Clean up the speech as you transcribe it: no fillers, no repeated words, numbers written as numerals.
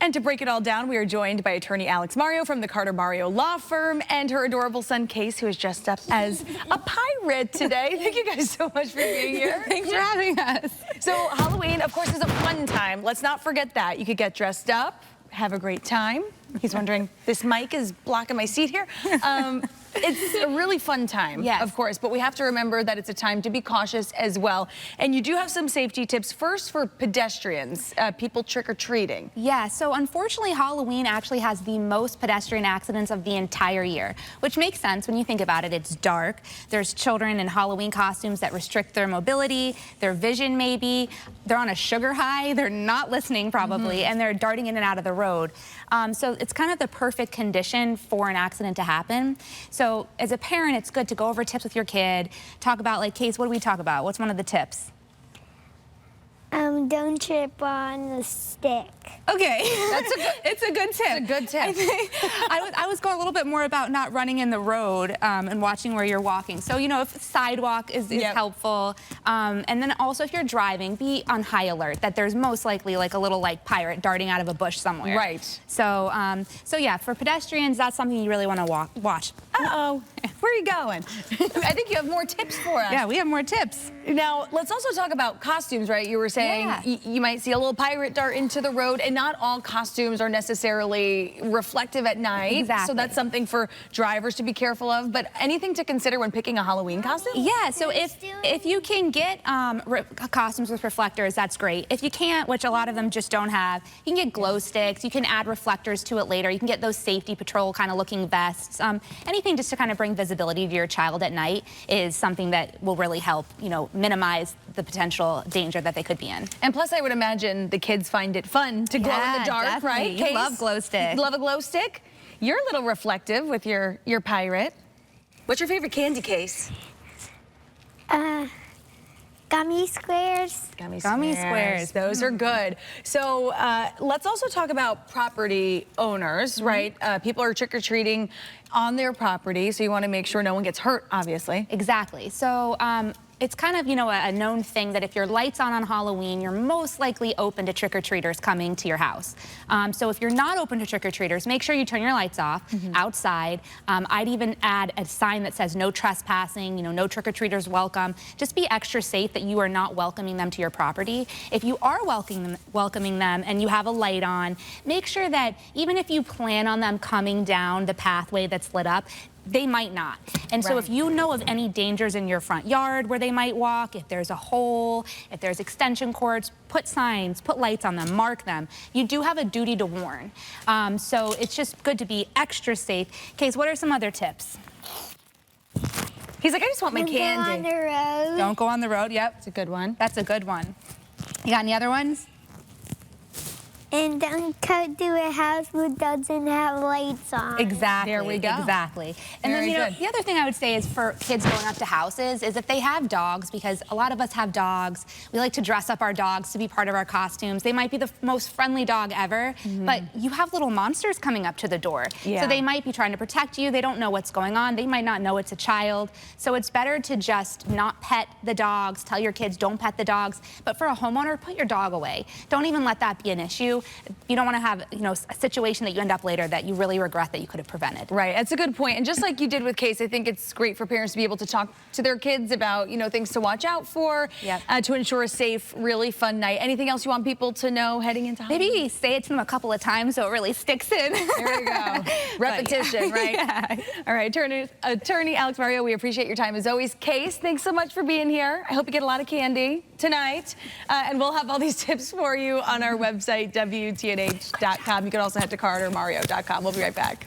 And to break it all down, we are joined by attorney Alex Mario from the Carter Mario Law Firm and her adorable son, Case, who is dressed up as a pirate today. Thank you guys so much for being here. Thanks for having us. So Halloween, of course, is a fun time. Let's not forget that. You could get dressed up, have a great time. He's wondering, this mic is blocking my seat here. It's a really fun time, yes, of course, but we have to remember that it's a time to be cautious as well. And you do have some safety tips. First, for pedestrians, people trick-or-treating. Yeah, so unfortunately, Halloween actually has the most pedestrian accidents of the entire year, which makes sense when you think about it. It's dark. There's children in Halloween costumes that restrict their mobility, their vision maybe. They're on a sugar high. They're not listening probably, and they're darting in and out of the road. So it's kind of the perfect condition for an accident to happen. So as a parent, it's good to go over tips with your kid, talk about, like, Case, what do we talk about? What's one of the tips? Don't trip on the stick. Okay, it's a good tip. It's a good tip. I was going a little bit more about not running in the road and watching where you're walking. So, you know, if sidewalk is helpful. And then also if you're driving, be on high alert that there's most likely like a little pirate darting out of a bush somewhere. Right. So, so yeah, for pedestrians, that's something you really want to watch. Uh-oh, where are you going? I think you have more tips for us. Yeah, we have more tips. Now, let's also talk about costumes, right? You were saying you might see a little pirate dart into the road, and not all costumes are necessarily reflective at night. Exactly. So that's something for drivers to be careful of, but anything to consider when picking a Halloween costume? Yeah, so if you can get costumes with reflectors, that's great. If you can't, which a lot of them just don't have, you can get glow sticks, you can add reflectors to it later, you can get those safety patrol kind of looking vests. Anything just to kind of bring visibility to your child at night is something that will really help, you know, minimize the potential danger that they could be in. And plus, I would imagine the kids find it fun to glow in the dark, definitely. right? You Case? love glow sticks. You love a glow stick? You're a little reflective with your pirate. What's your favorite candy, Case? Gummy squares. Gummy squares. Those are good. So let's also talk about property owners, right? People are trick-or-treating on their property, so you want to make sure no one gets hurt, obviously. Exactly. So it's kind of, you know, a known thing that if your light's on Halloween, you're most likely open to trick-or-treaters coming to your house. So if you're not open to trick-or-treaters, make sure you turn your lights off outside. I'd even add a sign that says no trespassing, you know, no trick-or-treaters welcome. Just be extra safe that you are not welcoming them to your property. If you are welcoming them and you have a light on, make sure that even if you plan on them coming down the pathway that's lit up, they might not. And so if you know of any dangers in your front yard where they might walk, if there's a hole, if there's extension cords, put signs, put lights on them, mark them. You do have a duty to warn. So it's just good to be extra safe. Case, what are some other tips? He's like, I just want my candy. Don't go on the road. Don't go on the road. Yep. That's a good one. That's a good one. You got any other ones? And don't come to a house that doesn't have lights on. Exactly. There we go. Exactly. And Very then, you know, good. the other thing I would say is for kids going up to houses is if they have dogs, because a lot of us have dogs, we like to dress up our dogs to be part of our costumes. They might be the most friendly dog ever, but you have little monsters coming up to the door. Yeah. So they might be trying to protect you. They don't know what's going on. They might not know it's a child. So it's better to just not pet the dogs. Tell your kids don't pet the dogs. But for a homeowner, put your dog away. Don't even let that be an issue. You don't want to have, you know, a situation that you end up later that you really regret that you could have prevented. Right, that's a good point. And just like you did with Case, I think it's great for parents to be able to talk to their kids about, you know, things to watch out for, to ensure a safe, really fun night. Anything else you want people to know heading into Halloween? Maybe say it to them a couple of times so it really sticks in. There you go. Repetition, right? Yeah. All right, attorney Alex Mario, we appreciate your time as always. Case, thanks so much for being here. I hope you get a lot of candy tonight. And we'll have all these tips for you on our website, WTNH.com. You can also head to CarterMario.com. We'll be right back.